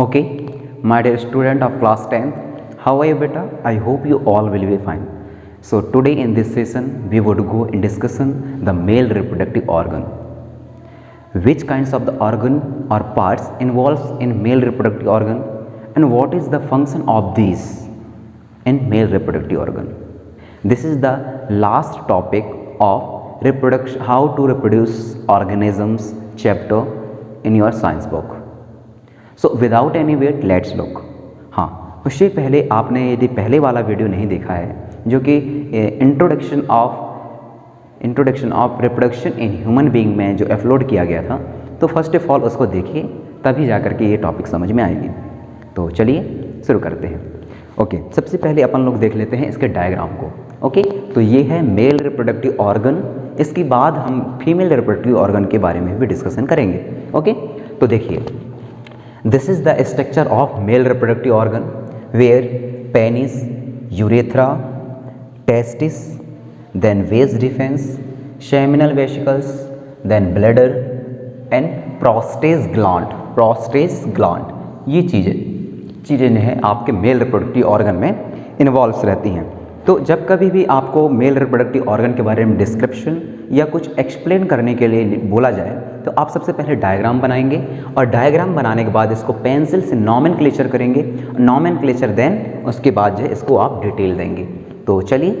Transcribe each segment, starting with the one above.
Okay, my dear student of class 10th, how are you beta? I hope you all will be fine. So today in this session we would go in discussion the male reproductive organ. Which kinds of the organ or parts involves in male reproductive organ and what is the function of these in male reproductive organ. This is the last topic of reproduction, how to reproduce organisms chapter in your science book. So without any wait let's look. हाँ, उससे पहले आपने यदि पहले वाला video नहीं देखा है जो कि introduction of reproduction in human being में जो अपलोड किया गया था, तो फर्स्ट ऑफ ऑल उसको देखिए, तभी जा कर के ये टॉपिक समझ में आएगी। तो चलिए शुरू करते हैं। ओके, सबसे पहले अपन लोग देख लेते हैं इसके डायग्राम को। ओके, तो ये है मेल रिप्रोडक्टिव ऑर्गन। इसके बाद हम फीमेल रिप्रोडक्टिव ऑर्गन के बारे में भी डिस्कशन करेंगे। ओके, तो देखिए, this is the structure of male reproductive organ where penis, urethra, testis, then vas deferens, seminal vesicles, then bladder and prostate gland ये चीज़ें हैं आपके मेल रिप्रोडक्टिव ऑर्गन में इन्वॉल्व रहती हैं। तो जब कभी भी आपको मेल रिप्रोडक्टिव ऑर्गन के बारे में डिस्क्रिप्शन या कुछ एक्सप्लेन करने के लिए बोला जाए तो आप सबसे पहले डायग्राम बनाएंगे और डायग्राम बनाने के बाद इसको पेंसिल से नॉमेनक्लेचर करेंगे। नॉमेनक्लेचर देन उसके बाद जो है इसको आप डिटेल देंगे। तो चलिए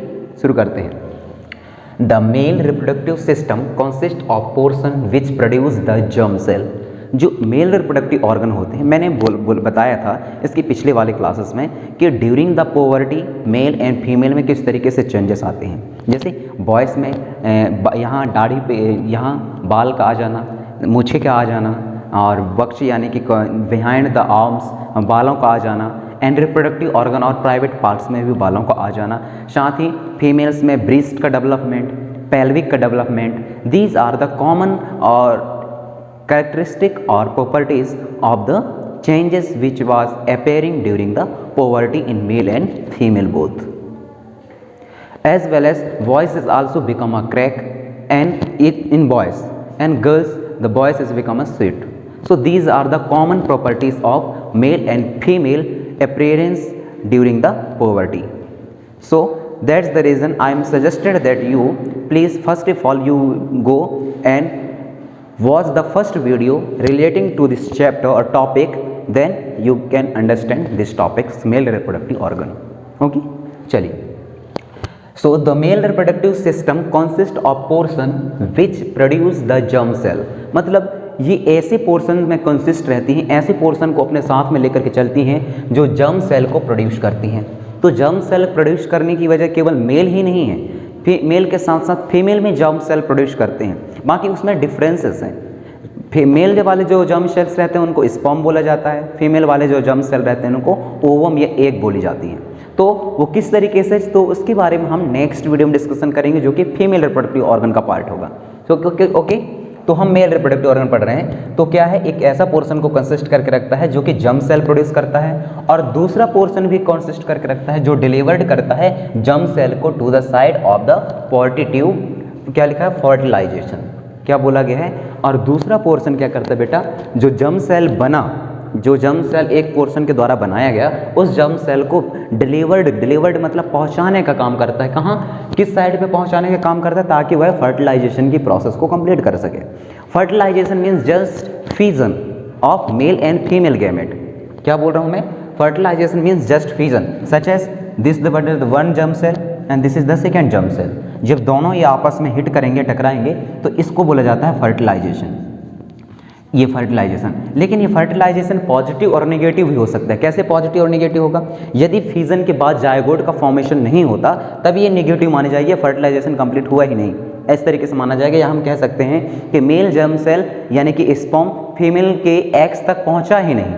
शुरू करते हैं। The male reproductive system consist of portion which produce the germ cell. जो मेल रिप्रोडक्टिव ऑर्गन होते हैं, मैंने बताया था इसकी पिछले वाले क्लासेस में कि during the poverty mail and female में किस तरीके से चेंजेस आते हैं। जैसे बॉयज़ में यहाँ दाढ़ी पे, यहाँ बाल का आ जाना, मूछे का आ जाना, और वक्ष यानी कि बिहाइंड द आर्म्स बालों का आ जाना, एंड रिप्रोडक्टिव ऑर्गन और प्राइवेट पार्ट्स में भी बालों का आ जाना। साथ ही फीमेल्स में ब्रेस्ट का डेवलपमेंट, पेल्विक का development, these are the common और characteristic or properties of the changes which was appearing during the puberty in male and female both. As well as voice is also become a crack and it in boys, and girls the voice is become a sweet. So these are the common properties of male and female appearance during the puberty. So that's the reason I am suggested that you please first of all you go and watch the first video relating to this chapter or topic, then you can understand this topic, male reproductive organ. Okay, चलिए। So the male reproductive system consists of portion which produce the germ cell। मतलब ये ऐसे portion में consist रहती हैं, ऐसे portion को अपने साथ में लेकर के चलती हैं जो जर्म सेल को प्रोड्यूस करती हैं। तो जर्म सेल प्रोड्यूस करने की वजह केवल मेल ही नहीं है, मेल के साथ साथ फीमेल में जर्म सेल प्रोड्यूस करते हैं। बाकी उसमें डिफरेंसेस हैं। मेल वाले जो जर्म सेल्स रहते हैं उनको स्पर्म बोला जाता है, फीमेल वाले जो जर्म सेल रहते हैं उनको ओवम या एग बोली जाती है। तो वो किस तरीके से, तो उसके बारे में हम नेक्स्ट वीडियो में डिस्कशन करेंगे जो कि फीमेल रिप्रोडक्टिव ऑर्गन का पार्ट होगा। तो ओके, तो हम मेल रिप्रोडक्टिव ऑर्गन पढ़ रहे हैं। तो क्या है, एक ऐसा पोर्शन को कंसिस्ट करके रखता है जो कि जर्म सेल प्रोड्यूस करता है, और दूसरा पोर्शन भी कंसिस्ट करके रखता है जो डिलीवर्ड करता है जर्म सेल को to the side of the porty tube. क्या लिखा है, फर्टिलाइजेशन, क्या बोला गया है। और दूसरा पोर्शन क्या करता है बेटा, जो जर्म सेल बना, जो जर्म सेल एक पोर्शन के द्वारा बनाया गया, उस जर्म सेल को डिलीवर्ड मतलब पहुंचाने का काम करता है। कहाँ, किस साइड पे पहुंचाने का काम करता है, ताकि वह फर्टिलाइजेशन की प्रोसेस को कंप्लीट कर सके। Fertilisation means just fusion of male and female gamete. क्या बोल रहा हूँ मैं, fertilisation means just fusion, such as this the one germ cell and this is the second germ cell. जब दोनों ये आपस में हिट करेंगे, टकराएंगे, तो इसको बोला जाता है फर्टिलाइजेशन। ये फर्टिलाइजेशन, लेकिन ये फर्टिलाइजेशन पॉजिटिव और नेगेटिव भी हो सकता है। कैसे पॉजिटिव और नेगेटिव होगा, यदि फ्यूजन के बाद जायगोट का फॉर्मेशन नहीं होता तब ये नेगेटिव मानी जाएगी, फर्टिलाइजेशन कंप्लीट हुआ ही नहीं, इस तरीके से माना जाएगा। या हम कह सकते हैं कि मेल जर्म सेल यानी कि स्पर्म फीमेल के एग्स तक पहुंचा ही नहीं,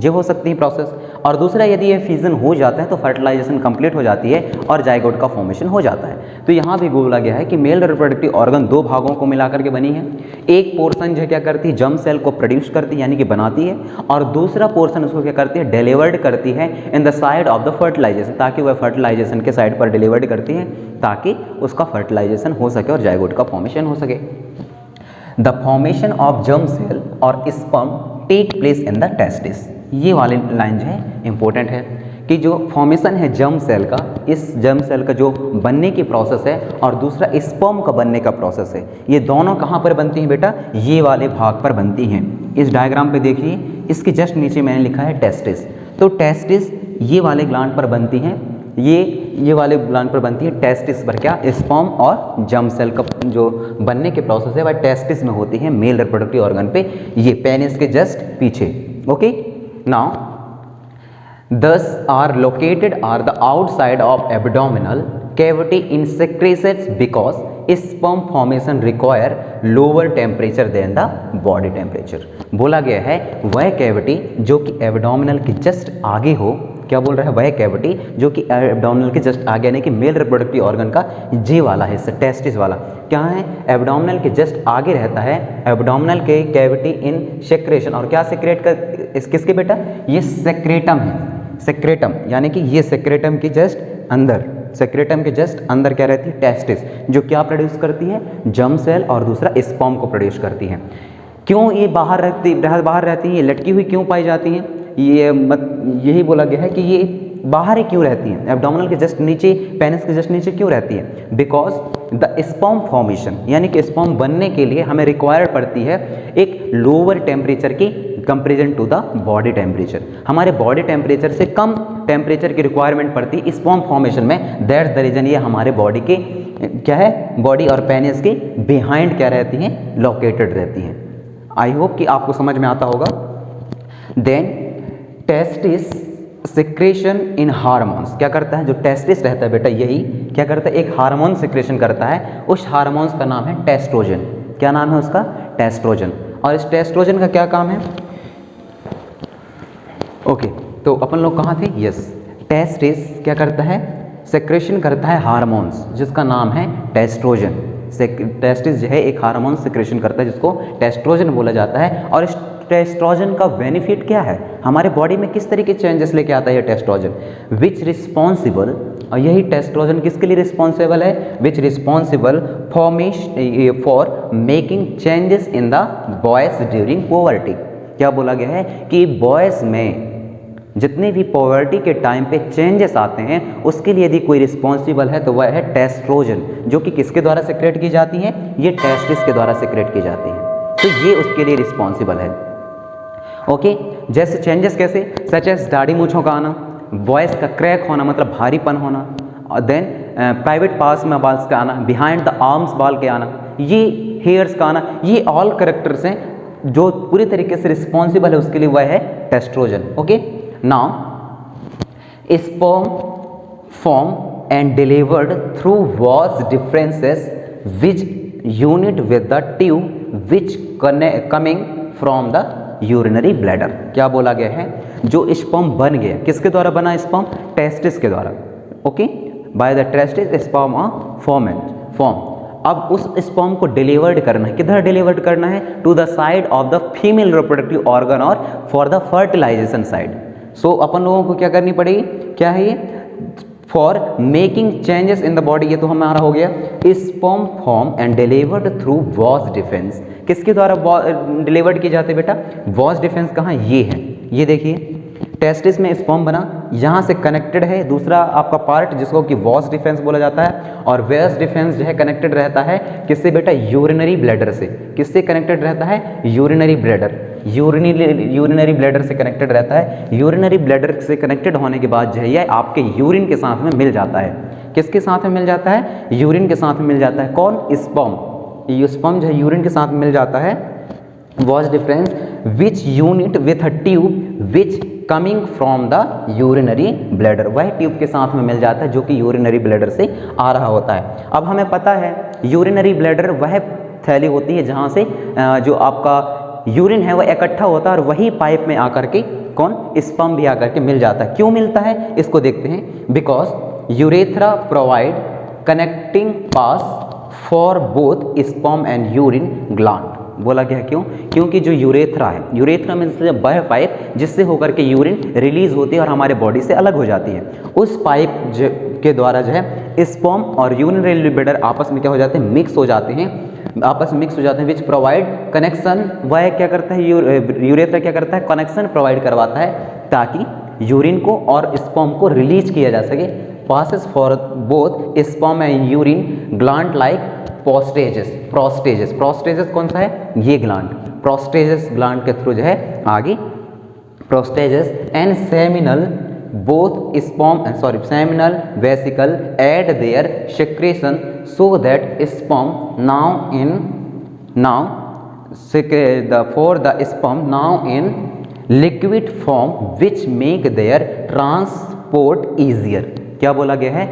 ये हो सकती है प्रोसेस। और दूसरा, यदि ये फ्यूजन हो जाता है तो फर्टिलाइजेशन कंप्लीट हो जाती है और जायगोट का फॉर्मेशन हो जाता है। तो यहाँ भी बोला गया है कि मेल रिप्रोडक्टिव ऑर्गन दो भागों को मिलाकर के बनी है। एक पोर्शन जो क्या करती है, जर्म सेल को प्रोड्यूस करती है यानी कि बनाती है, और दूसरा पोर्शन उसको क्या करती है, डिलीवर्ड करती है in the side of the fertilisation, ताकि वह फर्टिलाइजेशन के साइड पर डिलीवर्ड करती है ताकि उसका फर्टिलाइजेशन हो सके और जायगोट का फॉर्मेशन हो सके। The formation of germ cell और sperm take place in the testis. ये वाली लाइन जो है इंपॉर्टेंट है कि जो फॉर्मेशन है जर्म सेल का, इस जर्म सेल का जो बनने की प्रोसेस है और दूसरा स्पर्म का बनने का प्रोसेस है, ये दोनों कहाँ पर बनती हैं बेटा? ये वाले भाग पर बनती हैं। इस डायग्राम पे देखिए, इसके जस्ट नीचे मैंने लिखा है टेस्टिस। तो टेस्टिस ये वाले ग्लैंड पर बनती हैं, ये वाले ग्लैंड पर बनती है। टेस्टिस पर क्या? स्पर्म और जर्म सेल का जो बनने के प्रोसेस है वह टेस्टिस में होती है, मेल रिप्रोडक्टिव ऑर्गन पे, ये पेनिस के जस्ट पीछे। Okay, now thus are located are the outside of abdominal cavity in secretions because sperm formation require lower temperature than the body temperature। बोला गया है वह कैविटी जो कि एब्डोमिनल के जस्ट आगे हो, क्या बोल रहा है? वह कैविटी जो कि एब्डोमिनल के जस्ट आगे, यानी कि मेल रिप्रोडक्टिव ऑर्गन का जे वाला हिस्सा, टेस्टिस वाला क्या है? एब्डोमिनल के जस्ट आगे रहता है। एब्डोमिनल के कैविटी इन सेक्रेशन, और क्या सेक्रेट कर इस किसके बेटा? ये सेक्रेटम है, सेक्रेटम, यानी कि ये सेक्रेटम के जस्ट अंदर, सेक्रेटम के जस्ट अंदर क्या रहती है? टेस्टिस, जो क्या प्रोड्यूस करती है? जर्म सेल और दूसरा स्पर्म को प्रोड्यूस करती है। क्यों ये बाहर रहती है? ये लटकी हुई क्यों पाई जाती हैं? यही बोला गया है कि ये बाहर ही क्यों रहती हैं? एब्डोमिनल के जस्ट नीचे, पेनिस के जस्ट नीचे क्यों रहती है? बिकॉज द स्पर्म फॉर्मेशन, यानी कि स्पर्म बनने के लिए हमें रिक्वायर्ड पड़ती है एक लोअर टेम्परेचर की comparison to the body temperature. हमारे बॉडी टेम्परेचर से कम टेम्परेचर की रिक्वायरमेंट पड़ती है स्पर्म फॉर्मेशन में। दैट्स द रीजन ये हमारे बॉडी के क्या है? बॉडी और पेनिस के बिहाइंड क्या रहती हैं? लोकेटेड रहती हैं। आई होप कि आपको समझ में आता होगा। Then testis secretion in hormones, क्या करता है? जो टेस्टिस रहता है बेटा, यही क्या करता है? एक हार्मोन सिक्रेशन करता है। उस हार्मोन्स का नाम है टेस्ट्रोजन। क्या नाम है उसका? टेस्ट्रोजन। और इस टेस्ट्रोजन का क्या काम है? ओके, तो अपन लोग कहाँ थे? यस, टेस्टिस क्या करता है? सिक्रेशन करता है हार्मोन्स, जिसका नाम है टेस्ट्रोजन। टेस्टिस जो है एक हार्मोन सिक्रेशन करता है जिसको टेस्ट्रोजन बोला जाता है। और इस टेस्ट्रोजन का बेनिफिट क्या है? हमारे बॉडी में किस तरीके चेंजेस लेके आता है ये टेस्ट्रोजन? विच रिस्पॉन्सिबल, और यही टेस्ट्रोजन किसके लिए रिस्पॉन्सिबल है? Which responsible for making changes in the boys during puberty. क्या बोला गया है कि बॉयज में जितने भी पॉवर्टी के टाइम पे चेंजेस आते हैं उसके लिए यदि कोई रिस्पॉन्सिबल है तो वह है टेस्ट्रोजन, जो कि किसके द्वारा सिक्रेट की जाती है? ये टेस्टिस के द्वारा सिक्रेट की जाती है। तो ये उसके लिए रिस्पॉन्सिबल है। ओके, जैसे चेंजेस कैसे? सच एज दाढ़ी मूंछों का आना, वॉइस का क्रैक होना मतलब भारीपन होना, और देन प्राइवेट पार्ट्स में बाल्स का आना, बिहाइंड द आर्म्स बाल के आना, ये हेयर्स का आना, ये ऑल करेक्टर्स हैं जो पूरी तरीके से रिस्पॉन्सिबल है उसके लिए वह है testosterone. Okay, now sperm form and delivered through vas deferens which unite with the tube which coming from the urinary bladder. क्या बोला गया है? जो स्पर्म बन गया, किसके द्वारा बना स्पर्म? टेस्टिस के द्वारा। Okay, by the testis sperm form. अब उस स्पर्म को डिलीवर्ड करना है, किधर डिलीवर्ड करना है? To the side of the female reproductive organ और for the fertilization side. So अपन लोगों को क्या करनी पड़ेगी? क्या है ये? For making changes in the body, ये तो हमारा हो गया। Sperm form and delivered through vas deferens, किसके द्वारा डिलीवर्ड की जाती है बेटा? वॉज डिफेंस कहाँ? ये है, ये देखिए टेस्टिस में स्पर्म बना, यहाँ से कनेक्टेड है दूसरा आपका पार्ट जिसको कि वॉज डिफेंस बोला जाता है। और वेस डिफेंस जो है कनेक्टेड रहता है किससे बेटा? यूरिनरी ब्लैडर से। किससे कनेक्टेड रहता है? Urinary bladder. यूरिनरी ब्लैडर से कनेक्टेड रहता है। यूरिनरी ब्लैडर से कनेक्टेड होने के बाद जो है यह आपके यूरिन के साथ में मिल जाता है। किसके साथ में मिल जाता है? यूरिन के साथ में मिल जाता है। कौन? स्पर्म। ये स्पर्म जो है यूरिन के साथ मिल जाता है। Was difference which unit with a tube which coming from the urinary bladder, वह ट्यूब के साथ में मिल जाता है जो कि यूरिनरी ब्लैडर से आ रहा होता है। अब हमें पता है यूरिनरी ब्लैडर वह थैली होती है जहाँ से जो आपका यूरिन है वह इकट्ठा होता है और वही पाइप में आकर के कौन? स्पर्म भी आकर के मिल जाता है। क्यों मिलता है इसको देखते हैं। Because urethra provide connecting pass for both sperm and urine gland. बोला गया क्यों? क्योंकि जो यूरेथ्रा है, यूरेथ्रा में से वह पाइप जिससे होकर के यूरिन रिलीज होती है और हमारे बॉडी से अलग हो जाती है, उस पाइप के द्वारा जो है स्पर्म और यूरिनरी ब्लैडर आपस में क्या हो जाते हैं? मिक्स हो जाते हैं, आपस में मिक्स हो जाते हैं। विच प्रोवाइड कनेक्शन, वह क्या करता है? यूरेथ्रा क्या करता है? कनेक्शन प्रोवाइड करवाता है ताकि यूरिन को और स्पर्म को रिलीज किया जा सके। Passes for both sperm and urine gland like prostates कौन सा है, ये ग्लैंड, प्रोस्टेजेस ग्लैंड के थ्रू जो है आगे prostates and seminal both seminal vesicle add their secretion so that sperm for the sperm now in liquid form which make their transport easier। क्या बोला गया है,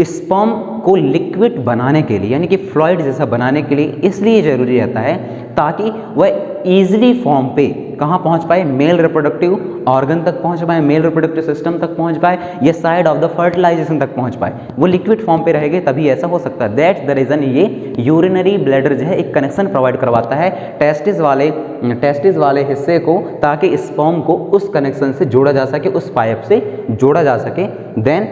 स्पर्म को लिक्विड बनाने के लिए यानी कि फ्लूइड जैसा बनाने के लिए इसलिए जरूरी रहता है ताकि वह इजीली फॉर्म पे कहाँ पहुँच पाए, मेल रिप्रोडक्टिव ऑर्गन तक पहुँच पाए, मेल रिप्रोडक्टिव सिस्टम तक पहुँच पाए, या साइड ऑफ द फर्टिलाइजेशन तक पहुँच पाए। वो लिक्विड फॉर्म पे रहेंगे तभी ऐसा हो सकता है। दैट्स द रीज़न ये यूरिनरी ब्लैडर जो है एक कनेक्शन प्रोवाइड करवाता है टेस्टिस वाले हिस्से को, ताकि स्पर्म को उस कनेक्शन से जोड़ा जा सके, उस पाइप से जोड़ा जा सके। देन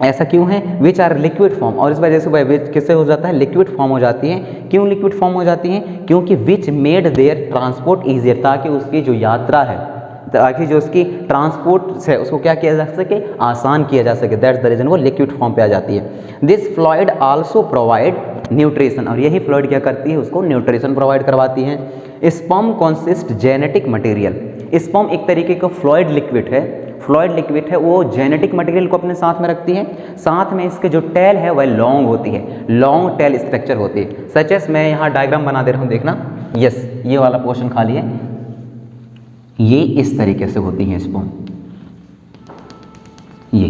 ऐसा क्यों है, विच आर लिक्विड फॉर्म, और इस वजह से वह किससे हो जाता है, लिक्विड फॉर्म हो जाती है। क्यों लिक्विड फॉर्म हो जाती हैं, क्योंकि which made their transport easier, ताकि उसकी जो यात्रा है, ताकि जो उसकी ट्रांसपोर्ट है उसको क्या किया जा सके, आसान किया जा सके। दैट्स द रीजन वो लिक्विड फॉर्म पे आ जाती है। This fluid also provide nutrition, और यही फ्लूइड क्या करती है, उसको न्यूट्रिशन प्रोवाइड करवाती है। Sperm consist genetic material, sperm एक तरीके का फ्लूइड लिक्विड है, वो जेनेटिक मटेरियल को अपने साथ में रखती है। साथ में इसके जो टेल है वह लॉन्ग होती है, लॉन्ग टेल स्ट्रक्चर होती है। सच एस मैं यहाँ डायग्राम बना दे रहा हूँ, देखना, यस ये वाला पोर्शन खाली है, ये इस तरीके से होती है स्पर्म। ये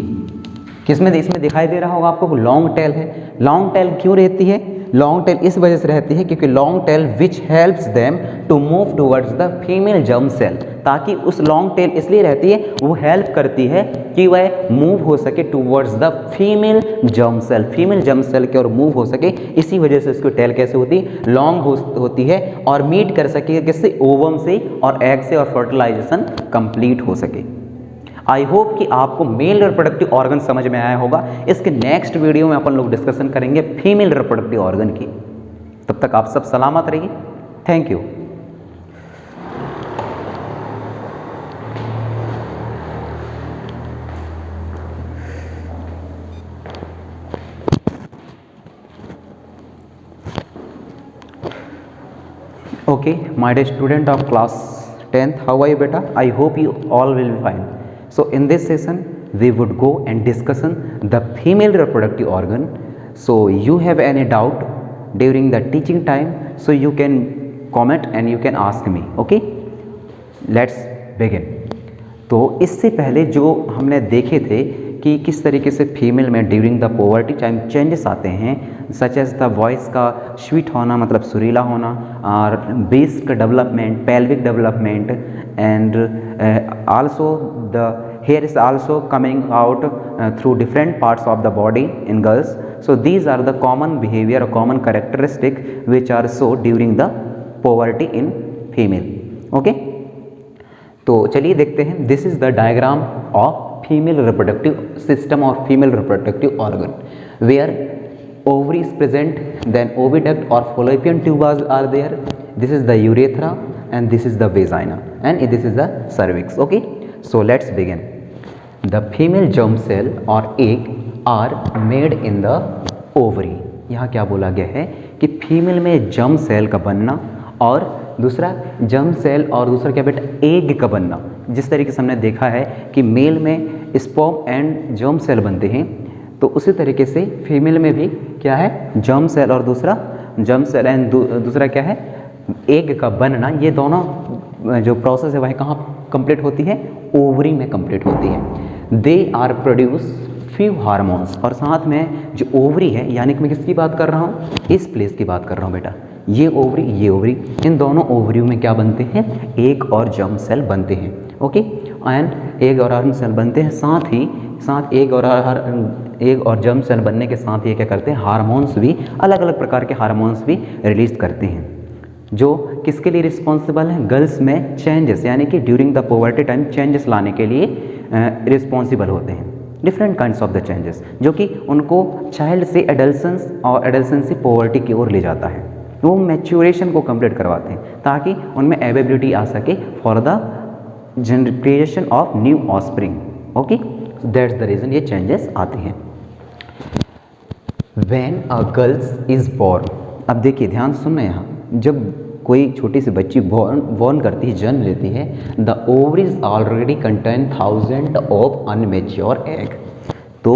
किसमें, इसमें दिखाई दे रहा होगा आपको, लॉन्ग टेल है। लॉन्ग टेल क्यों रहती है, लॉन्ग टेल इस वजह से रहती है क्योंकि long tail which helps them to move towards the female germ cell, ताकि उस लॉन्ग टेल इसलिए रहती है, वो हेल्प करती है कि वह मूव हो सके towards the female germ cell की ओर मूव हो सके। इसी वजह से उसकी टेल कैसे होती है, लॉन्ग होती है, और मीट कर सके किससे, ओवम से और एग से, और फर्टिलाइजेशन कंप्लीट हो सके। आई होप कि आपको मेल रिप्रोडक्टिव ऑर्गन समझ में आया होगा। इसके नेक्स्ट वीडियो में अपन लोग डिस्कशन करेंगे फीमेल रिप्रोडक्टिव ऑर्गन की। तब तक आप सब सलामत रहिए। Thank you. Okay, my dear student of class 10th, how are you beta? I hope you all will be fine. So in this session we would go and discussion the female reproductive organ. So you have any doubt during the teaching time, so you can comment and you can ask me. Okay, let's begin. तो इससे पहले जो हमने देखे थे कि किस तरीके से फीमेल में during the puberty time changes आते हैं, सच एज द वॉइस का स्वीट होना मतलब सुरीला होना, और बेस का development, pelvic development, and also the hair is also coming out through different parts of the body in girls. So these are the common behaviour और common characteristic which are so during the puberty in female. Okay, तो चलिए देखते हैं। This is the diagram of female reproductive system or female reproductive organ where ovary is present, then oviduct or fallopian tubes are there, this is the urethra and this is the vagina and this is the cervix. Okay, so let's begin. The female germ cell or egg are made in the ovary. यहाँ क्या बोला गया है कि female में germ cell का बनना और दूसरा जर्म सेल और दूसरा क्या बेटा, एग का बनना। जिस तरीके से हमने देखा है कि मेल में स्पर्म एंड जर्म सेल बनते हैं, तो उसी तरीके से फीमेल में भी क्या है, जर्म सेल और दूसरा जर्म सेल एंड दूसरा क्या है, एग का बनना। ये दोनों जो प्रोसेस है वह कहाँ कंप्लीट होती है, ओवरी में कंप्लीट होती है। They are produce few hormones, और साथ में जो ओवरी है, यानी कि मैं किसकी बात कर रहा हूँ, इस प्लेस की बात कर रहा हूँ बेटा, ये ओवरी, इन दोनों ओवरियों में क्या बनते हैं, एग और जर्म सेल बनते हैं। ओके, एंड एग और जर्म सेल बनते हैं, साथ एग और जर्म सेल बनने के साथ ये क्या करते हैं, हार्मोन्स भी, अलग अलग प्रकार के हार्मोन्स भी रिलीज करते हैं, जो किसके लिए रिस्पॉन्सिबल हैं, गर्ल्स में चेंजेस, यानी कि during the puberty time changes लाने के लिए रिस्पॉन्सिबल होते हैं। Different kinds of the changes, जो कि उनको चाइल्ड से एडल्सेंस और एडल्सेंस से पोवर्टी की ओर ले जाता है। वो मैच्योरेशन को कंप्लीट करवाते हैं ताकि उनमें एबिलिटी आ सके for the creation of new offspring. Okay, that's the reason ये चेंजेस आते हैं। When a girls is born, अब देखिए ध्यान सुनना यहाँ, जब कोई छोटी सी बच्ची बॉर्न करती है, जन्म लेती है, the ovaries already contain 1000 of immature egg. तो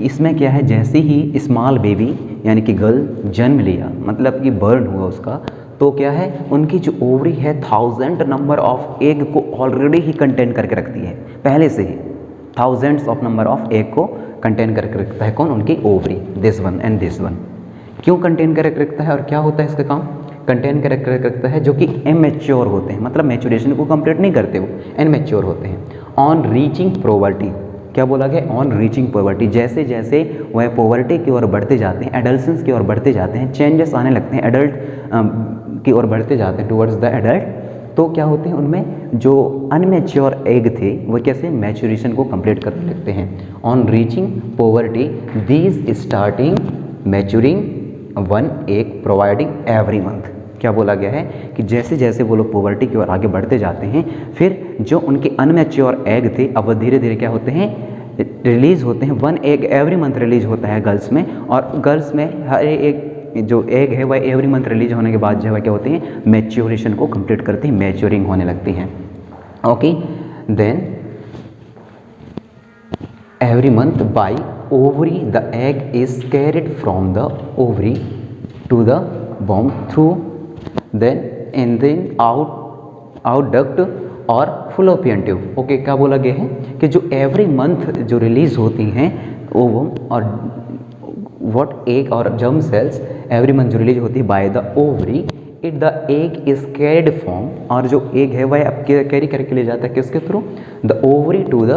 इसमें क्या है, जैसे ही स्मॉल बेबी यानी कि गर्ल जन्म लिया, मतलब कि बर्न हुआ उसका, तो क्या है, उनकी जो ओवरी है 1000 नंबर ऑफ एग को ऑलरेडी ही कंटेन करके रखती है, पहले से ही thousands of number of egg को कंटेन करके रखता है। कौन? उनकी ovary, this one and this one. क्यों कंटेन करके रखता है और क्या होता है इसका काम? कंटेन करके रखता है जो कि इमेच्योर होते हैं, मतलब मैच्योरेशन को कंप्लीट नहीं करते, वो इमेच्योर होते हैं। ऑन रीचिंग पोवर्टी, क्या बोला गया? ऑन रीचिंग पोवर्टी, जैसे जैसे वह पोवर्टी की ओर बढ़ते जाते हैं, एडल्सेंस की ओर बढ़ते जाते हैं, चेंजेस आने लगते हैं, एडल्ट की ओर बढ़ते जाते हैं टुवर्ड्स द एडल्ट, तो क्या होते हैं, उनमें जो अनमेच्योर एग थे वो कैसे मैच्योरेशन को कंप्लीट करने लगते हैं। On reaching poverty these starting maturing one egg providing every month. क्या बोला गया है कि जैसे जैसे वो लोग पोवर्टी की ओर आगे बढ़ते जाते हैं, फिर जो उनके अनमेच्योर एग थे अब वो धीरे धीरे क्या होते हैं, रिलीज होते हैं। One egg every month release होता है गर्ल्स में, और गर्ल्स में हर एक जो एग है वह एवरी मंथ रिलीज होने के बाद जो है क्या होती हैं, मैच्योरेशन को कंप्लीट करती हैं, मैच्योरिंग होने लगती हैं। Okay, then every month by ovary the egg is carried from the ovary to the womb through then in then out duct और फलोपियन ट्यूब। ओके, क्या बोला गया है कि जो एवरी मंथ जो रिलीज होती हैं ओवम और व्हाट एग और जर्म सेल्स एवरी मंथ जो रिलीज होती है by the ovary, it the egg is carried from, और जो एग है वह अब कैरी करके ले जाता है किसके थ्रू? The ovary to the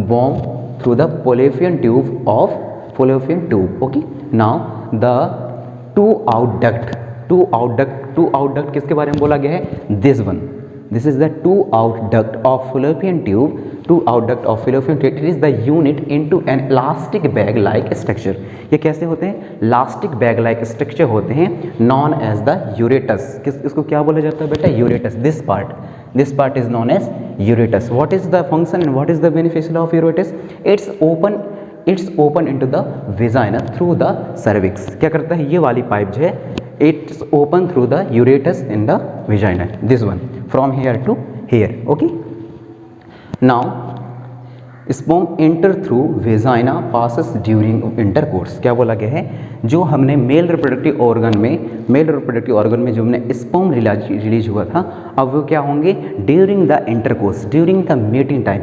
womb through the fallopian tube of fallopian tube. Okay, now the two oviduct किसके बारे में बोला गया है? This one, this is the two oviduct of fallopian tube, two oviduct of fallopian tube, it is the unite into an elastic bag like structure. ये कैसे होते हैं? इलास्टिक बैग लाइक स्ट्रक्चर होते हैं, नॉन एज द यूरेटस। इसको क्या बोला जाता है बेटा? यूरेटस। This part is known as यूरेटस। What is the function and what is the beneficial of यूरेटस? It's open into the vagina through the cervix. क्या करता है ये वाली पाइप जो है, it's open through the यूरेटस in the vagina, this one from here to hair. Okay, now sperm enter through vagina passes during intercourse. क्या बोला गया है? जो हमने मेल रिप्रोडक्टिव ऑर्गन में जो हमने स्पर्म रिलीज हुआ था, अब वो क्या होंगे? During the intercourse, during the meeting time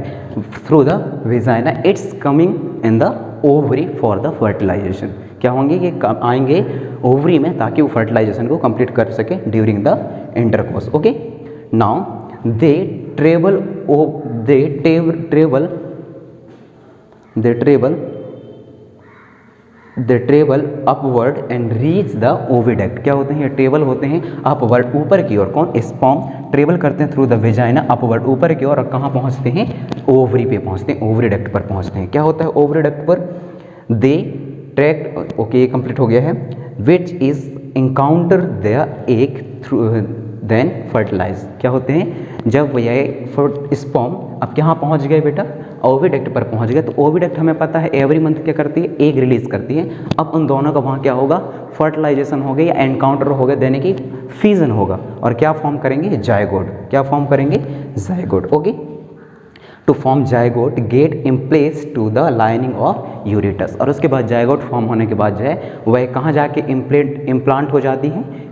through the vagina, it's coming in the ovary for the fertilization. क्या होंगे? ये आएंगे ओवरी में ताकि वो फर्टिलाइजेशन को कंप्लीट कर सके during the intercourse. Okay, now they travel upward and reach the oviduct। क्या होते हैं? ये ट्रेवल होते हैं अपवर्ड, ऊपर की ओर। कौन? स्पर्म ट्रेवल करते हैं थ्रू द वेजाइना अपवर्ड, ऊपर की ओर, और कहाँ पहुँचते हैं? ओवरी पे पहुँचते हैं, ओवरीडक्ट पर पहुँचते हैं। क्या होता है ओवरीडक्ट पर? दे ट्रैक्ट, ओके ये कंप्लीट हो गया है, which is encounter the egg through then fertilize. क्या होते हैं? जब यह स्पर्म अब कहाँ पहुँच गए बेटा? ओविडक्ट पर पहुँच गए। तो ओविडक्ट हमें पता है एवरी मंथ क्या करती है? एग रिलीज करती है। अब उन दोनों का वहाँ क्या होगा? फर्टिलाइजेशन हो गया या एनकाउंटर हो गया, देने की फ्यूजन होगा, और क्या फॉर्म करेंगे? जायगोट। क्या फॉर्म करेंगे? Zygote. Okay, to form zygote get implanted to the lining of यूरेटस, और उसके बाद जायगोट फॉर्म होने के बाद जो है वह कहाँ जाके इम्प्लांट हो जाती है?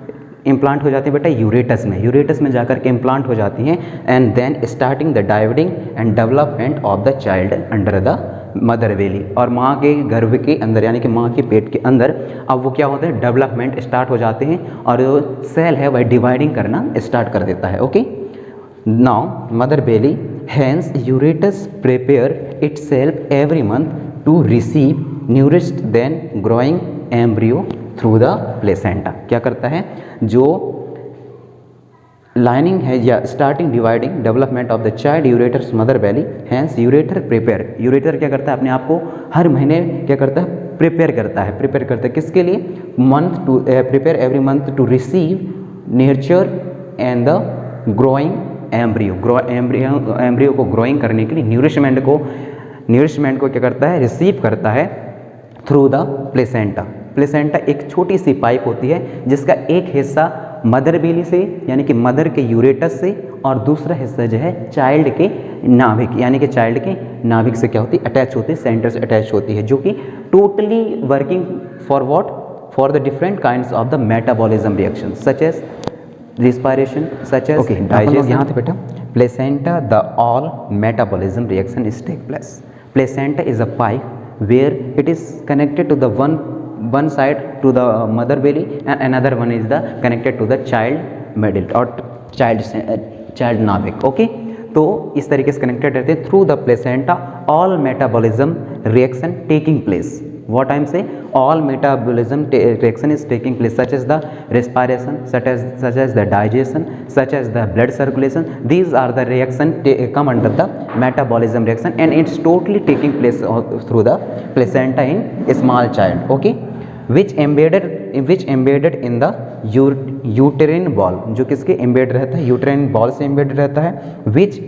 इम्प्लांट हो जाती है बेटा यूरेटस में जाकर के इम्प्लांट हो जाती हैं। And then starting the dividing and development of the child under the mother belly, और माँ के गर्भ के अंदर यानी कि माँ के पेट के अंदर अब वो क्या होता है? डेवलपमेंट स्टार्ट हो जाते हैं, और जो सेल है वह डिवाइडिंग करना स्टार्ट कर देता है। Okay, now mother belly hence यूरेटस prepare itself every month to receive nourished then growing embryo through the placenta. क्या करता है? जो लाइनिंग है या starting dividing development of the child uterus mother belly, hence यूरेटर प्रिपेयर। यूरेटर क्या करता है? अपने आप को हर महीने क्या करता है? प्रिपेयर करता है किसके लिए? Month to prepare every month to receive nature and the growing embryo को ग्रोइंग करने के लिए न्यूरिशमेंट को क्या करता है, रिसीव करता है थ्रू द प्लेसेंटा। प्लेसेंटा एक छोटी सी पाइप होती है जिसका एक हिस्सा मदर बेली से यानी कि मदर के यूरेटस से और दूसरा हिस्सा जो है चाइल्ड के नाभिक यानी कि चाइल्ड के नाभिक से क्या होती है, अटैच होती है, सेंटर से अटैच होती है, जो कि totally working for what, for the different kinds of the metabolism reaction such as respiration such as digestion। यहाँ थे बेटा placenta, the all metabolism reaction is take place। placenta is a pipe where it is connected to the one side to the mother belly and another one is the connected to the child middle or child नाभिक। Okay, तो इस तरीके से connected रहते हैं through the placenta all metabolism reaction taking place. What I'm saying, all metabolism reaction is taking place such as the respiration, such as the digestion, such as the blood circulation. These are the reaction come under the metabolism reaction and it's totally taking place through the placenta in a small child, okay, which embedded in the uterine wall, जो किसके embedded रहता है, uterine wall से embedded रहता है, which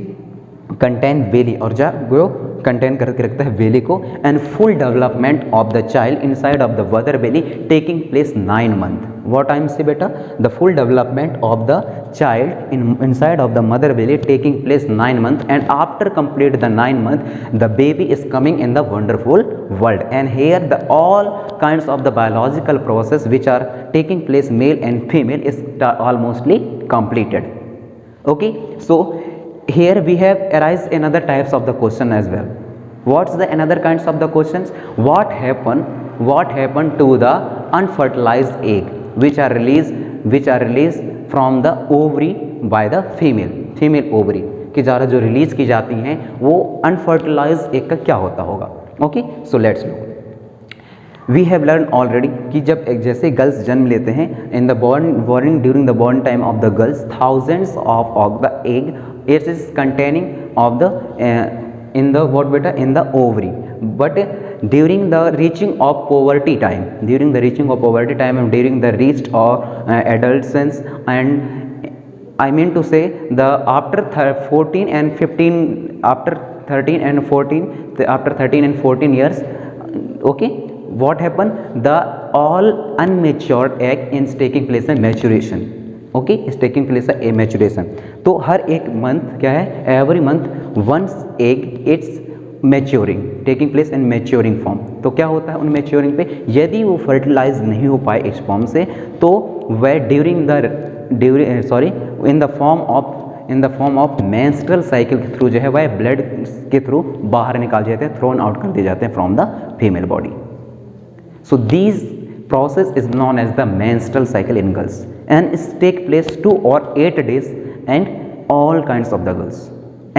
contain belly और जो contain करके रखता है बेली को and full development of the child inside of the mother belly taking place 9 month. What I am say बेटा, the full development of the child inside of the mother belly taking place 9 month and after complete the 9 month the baby is coming in the wonderful world and here the all kinds of the biological process which are taking place male and female is almostly completed। Okay, so here we have arise another types of the question as well। what's the another kinds of the questions, what happened to the unfertilized egg which are released from the ovary by the female ovary कि ज़्यादा जो release की जाती हैं वो unfertilised egg का क्या होता होगा। Okay, so let's look. We have learn already कि जब जैसे गर्ल्स जन्म लेते हैं in the borning during the born time of the girls thousands of the egg it is containing of the in the what beta in the ovary, but during the reaching of puberty time and during the reached or adolescence and I mean to say the after 13 and 14 years, okay, what happen, the all unmatured egg is taking place in maturation। Okay, is taking place a maturation. तो हर एक मंथ क्या है, every month once egg it's maturing, taking place in maturing form. तो क्या होता है उन मैच्योरिंग पे, यदि वो फर्टिलाइज नहीं हो पाए इस फॉर्म से तो वह in the form of menstrual cycle के थ्रू जो है वह ब्लड के थ्रू बाहर निकाल जाते हैं, थ्रोन आउट कर दिए जाते हैं from the female body. So these process is known as the menstrual cycle in girls and it take place 2 or 8 days and all kinds of the girls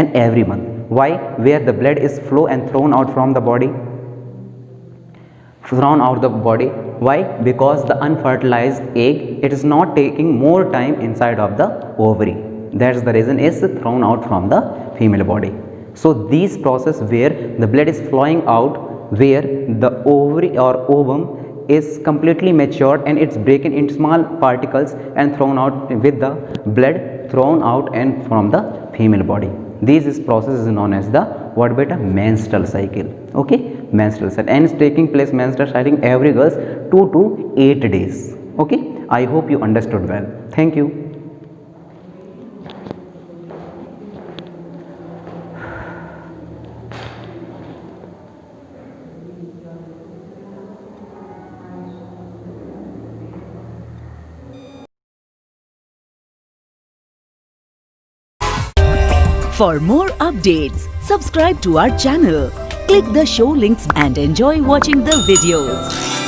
and every month। why, where the blood is flow and thrown out from the body, why, because the unfertilized egg it is not taking more time inside of the ovary, that's the reason is thrown out from the female body। so these process where the blood is flowing out, where the ovary or ovum is completely matured and it's breaking in small particles and thrown out with the blood thrown out and from the female body। this process is known as the what beta, menstrual cycle। okay, menstrual cycle and it's taking place menstrual cycle every girls 2 to 8 days। okay, I hope you understood well, thank you। For more updates, subscribe to our channel, click the show links and enjoy watching the videos.